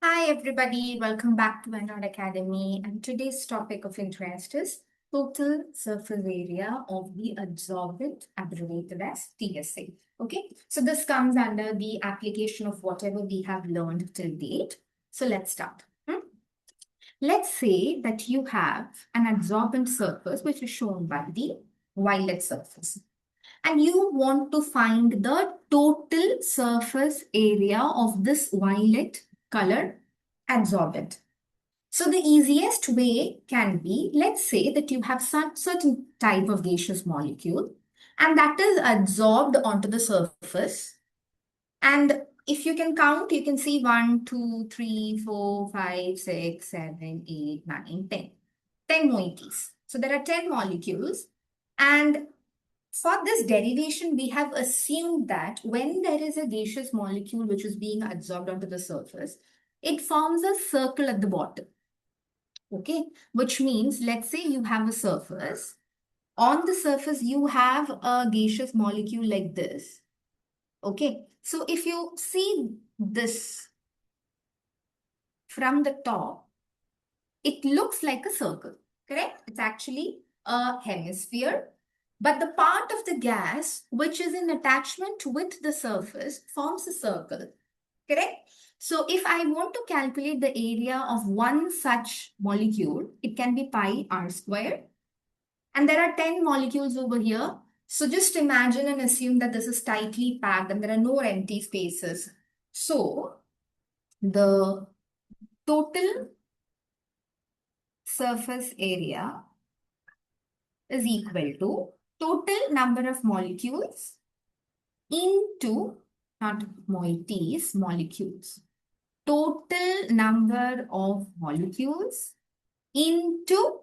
Hi everybody, welcome back to Android Academy, and today's topic of interest is total surface area of the adsorbent, abbreviated as TSA. Okay, so this comes under the application of whatever we have learned till date. So let's start. Let's say that you have an adsorbent surface which is shown by the violet surface, and you want to find the total surface area of this violet color adsorbent. So the easiest way can be, let's say that you have some certain type of gaseous molecule and that is adsorbed onto the surface. And if you can count, you can see 1, 2, 3, 4, 5, 6, 7, 8, 9, 10. 10 moieties. So there are 10 molecules. And for this derivation, we have assumed that when there is a gaseous molecule which is being adsorbed onto the surface, it forms a circle at the bottom. Okay, which means, let's say you have a surface. On the surface, you have a gaseous molecule like this. Okay, so if you see this from the top, it looks like a circle, correct? It's actually a hemisphere. But the part of the gas which is in attachment with the surface forms a circle, correct? So if I want to calculate the area of one such molecule, it can be pi r square. And there are 10 molecules over here. So just imagine and assume that this is tightly packed and there are no empty spaces. So the total surface area is equal to total number of molecules into, not moieties, molecules. Total number of molecules into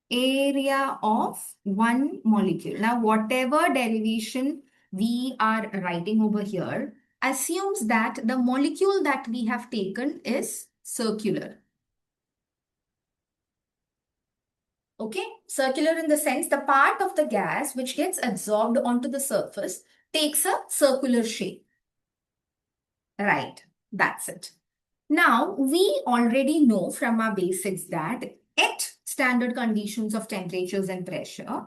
area of one molecule. Now, whatever derivation we are writing over here assumes that the molecule that we have taken is circular. Okay, circular in the sense the part of the gas which gets absorbed onto the surface takes a circular shape. Right, that's it. Now, we already know from our basics that at standard conditions of temperatures and pressure,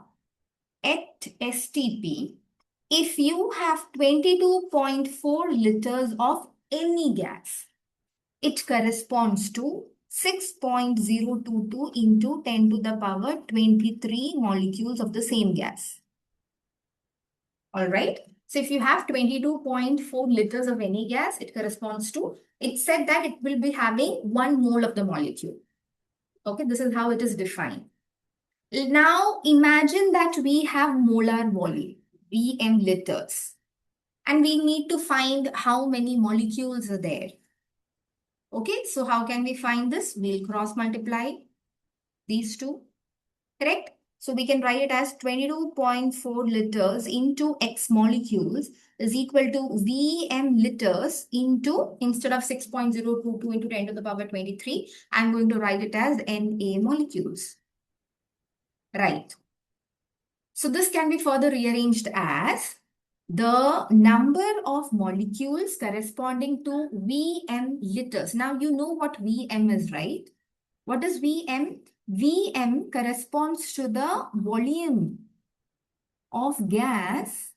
at STP, if you have 22.4 liters of any gas, it corresponds to 6.022 into 10 to the power 23 molecules of the same gas. All right. So if you have 22.4 liters of any gas, it corresponds to, it said that it will be having 1 mole of the molecule. Okay, this is how it is defined. Now imagine that we have molar volume, Vm liters, and we need to find how many molecules are there. Okay, so how can we find this? We'll cross multiply these two, correct? So we can write it as 22.4 liters into X molecules is equal to Vm liters into, instead of 6.022 into 10 to the power 23, I'm going to write it as Na molecules. Right. So this can be further rearranged as the number of molecules corresponding to Vm liters. Now you know what Vm is, right? What is Vm? Vm corresponds to the volume of gas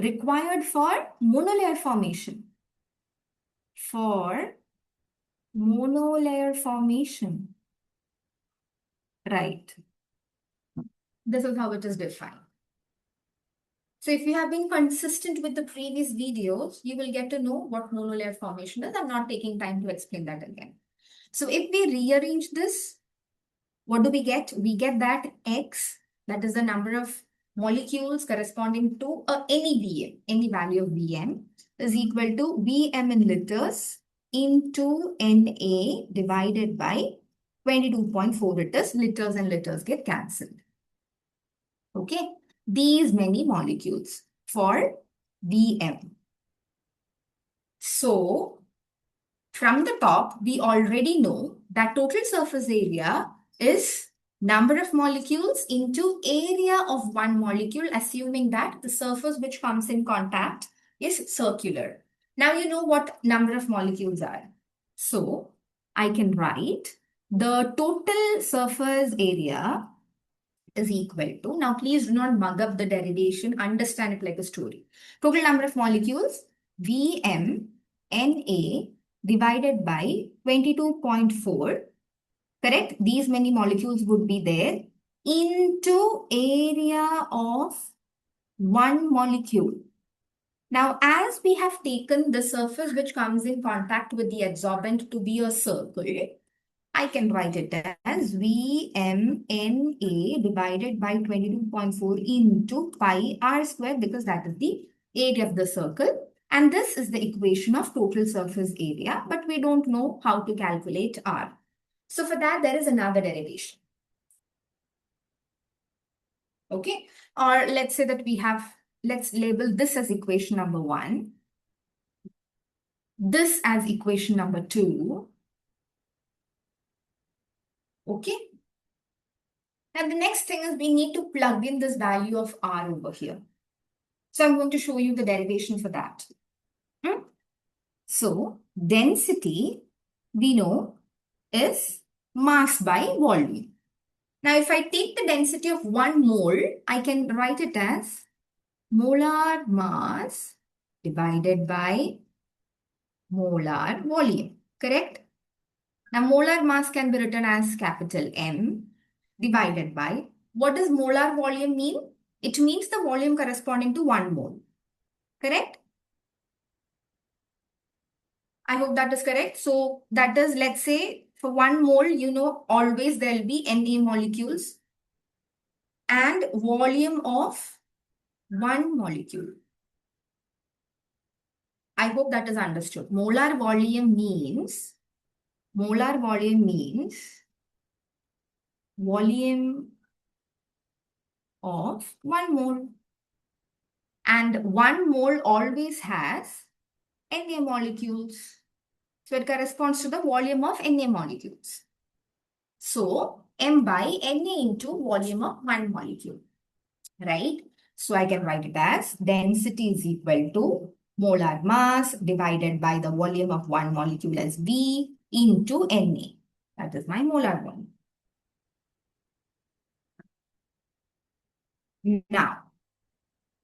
required for monolayer formation. For monolayer formation. Right. This is how it is defined. So if you have been consistent with the previous videos, you will get to know what monolayer formation is. I'm not taking time to explain that again. So if we rearrange this, what do we get? We get that X, that is the number of molecules corresponding to any Vm, any value of Vm, is equal to Vm in liters into Na divided by 22.4 liters. Liters and liters get cancelled. Okay, these many molecules for Vm. So, from the top, we already know that total surface area is number of molecules into area of one molecule, assuming that the surface which comes in contact is circular. Now you know what number of molecules are. So I can write the total surface area is equal to, now please do not mug up the derivation, understand it like a story. Total number of molecules, VMNA divided by 22.4, correct? These many molecules would be there into area of one molecule. Now, as we have taken the surface which comes in contact with the adsorbent to be a circle, I can write it as VMNA divided by 22.4 into pi r square, because that is the area of the circle. And this is the equation of total surface area, but we don't know how to calculate r. So for that, there is another derivation. Okay. Or let's say that we have, let's label this as equation number 1. This as equation number 2. Okay. Now the next thing is we need to plug in this value of R over here. So I'm going to show you the derivation for that. So density, we know, is mass by volume. Now if I take the density of 1 mole, I can write it as molar mass divided by molar volume, correct? Now, molar mass can be written as capital M divided by, what does molar volume mean? It means the volume corresponding to 1 mole, correct? I hope that is correct. So that is, let's say, for 1 mole, you know, always there will be Na molecules and volume of 1 molecule. I hope that is understood. Molar volume means volume of 1 mole. And 1 mole always has Na molecules. So it corresponds to the volume of Na molecules. So M by Na into volume of 1 molecule, right? So I can write it as density is equal to molar mass divided by the volume of 1 molecule as V into Na. That is my molar volume. Now,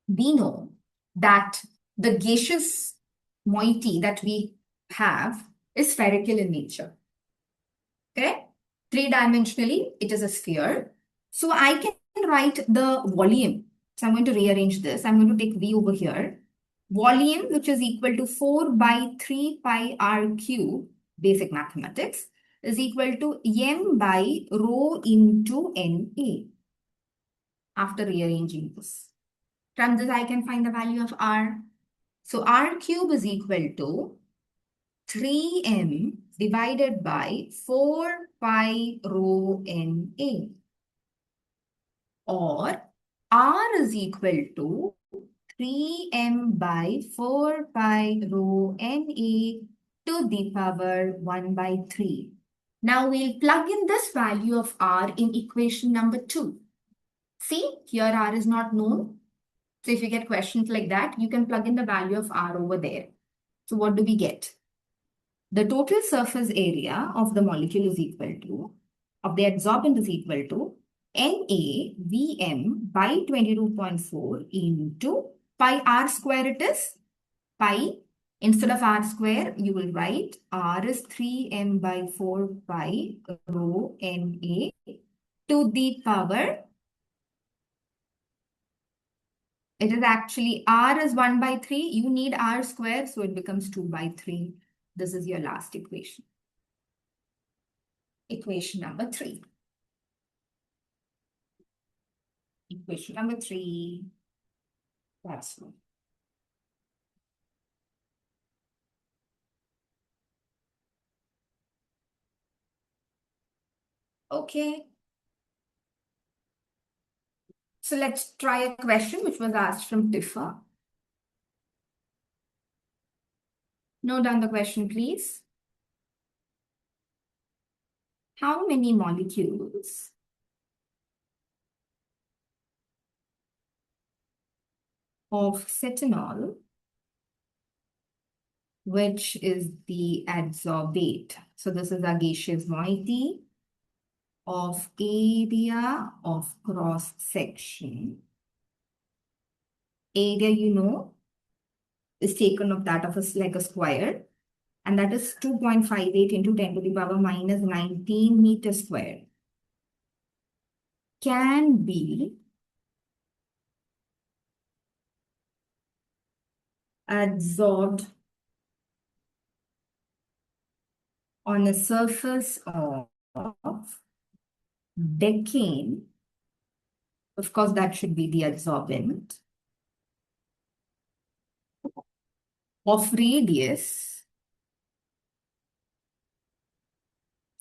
we know that the gaseous moiety that we have is spherical in nature. Correct? Three-dimensionally, it is a sphere. So I can write the volume. So I'm going to rearrange this. I'm going to take V over here. Volume, which is equal to 4 by 3 pi r cube, basic mathematics, is equal to M by rho into Na. After rearranging this. From this, I can find the value of R. So R cube is equal to 3m divided by 4 pi rho Na. Or R is equal to 3m by 4 pi rho Na to the power 1 by 3. Now we'll plug in this value of R in equation number 2. See, here R is not known. So if you get questions like that, you can plug in the value of R over there. So what do we get? The total surface area of the molecule is equal to, of the adsorbent is equal to NaVm by 22.4 into pi r square it is. Pi, instead of r square, you will write R is 3m by 4 pi rho Na to the power, it is actually R is 1 by 3. You need R square, so it becomes 2 by 3. This is your last equation. Equation number 3. Equation number 3. That's one. Okay. So let's try a question which was asked from TIFR. Note down the question, please. How many molecules of cetanol which is the adsorbate. So this is our gaseous moiety of area of cross section. Area, you know, is taken of that of like a square, and that is 2.58 into 10 to the power minus 19 meters square. Can be adsorbed on a surface of decane. Of course, that should be the adsorbent of radius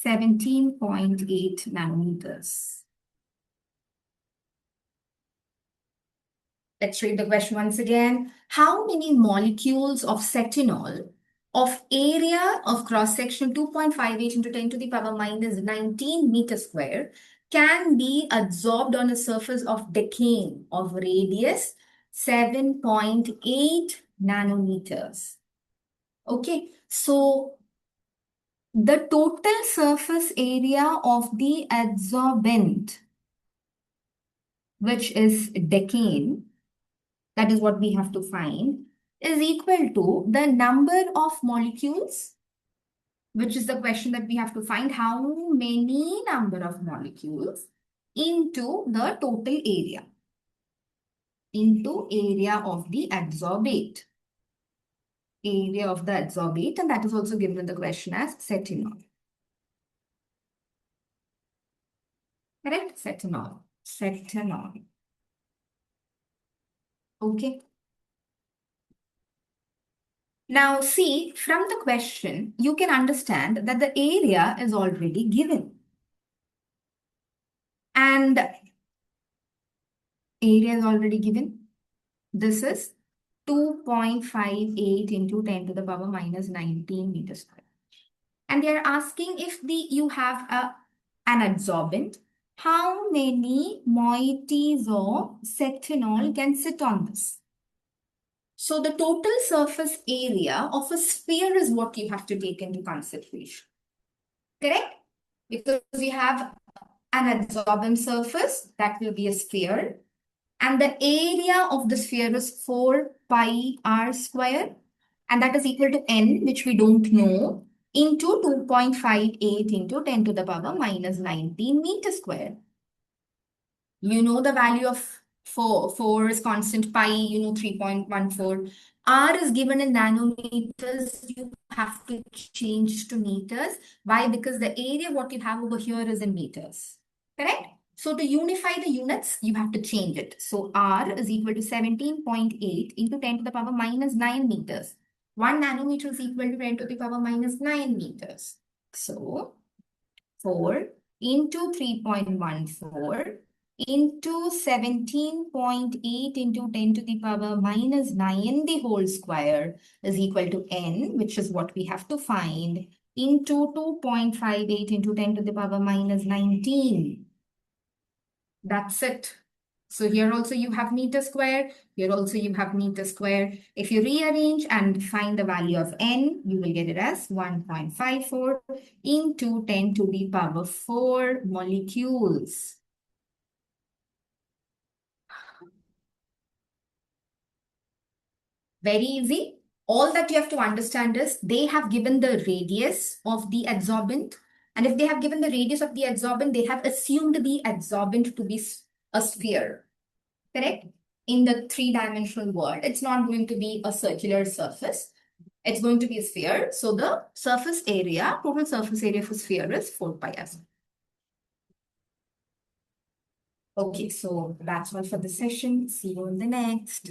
17.8 nanometers. Let's read the question once again. How many molecules of cetanol of area of cross-section 2.58 into 10 to the power minus 19 meters square can be adsorbed on a surface of decane of radius 7.8 nanometers? Okay, so the total surface area of the adsorbent, which is decane, that is what we have to find, is equal to the number of molecules, which is the question that we have to find, how many number of molecules into the total area, into area of the adsorbate. Area of the adsorbate, and that is also given in the question as cetanol. Correct? Cetanol. Cetanol. Okay. Now see, from the question, you can understand that the area is already given. And area is already given. This is 2.58 into 10 to the power minus 19 meters square. And they are asking if you have an adsorbent, how many moieties of cetanol can sit on this? So the total surface area of a sphere is what you have to take into consideration. Correct? Because we have an adsorbent surface, that will be a sphere. And the area of the sphere is 4 pi r square. And that is equal to n, which we don't know, into 2.58 into 10 to the power minus 19 meters square. You know the value of 4 is constant, pi, you know 3.14. R is given in nanometers, you have to change to meters. Why? Because the area what you have over here is in meters. Correct? So to unify the units, you have to change it. So R is equal to 17.8 into 10 to the power minus 9 meters. 1 nanometer is equal to 10 to the power minus 9 meters. So 4 into 3.14 into 17.8 into 10 to the power minus 9 the whole square is equal to n, which is what we have to find, into 2.58 into 10 to the power minus 19. That's it. So here also you have meter square, here also you have meter square. If you rearrange and find the value of n, you will get it as 1.54 into 10 to the power 4 molecules. Very easy. All that you have to understand is they have given the radius of the adsorbent. And if they have given the radius of the adsorbent, they have assumed the adsorbent to be a sphere. Correct? In the three-dimensional world, it's not going to be a circular surface. It's going to be a sphere. So the surface area, total surface area for sphere is 4 pi r. Okay, so that's all for the session. See you in the next.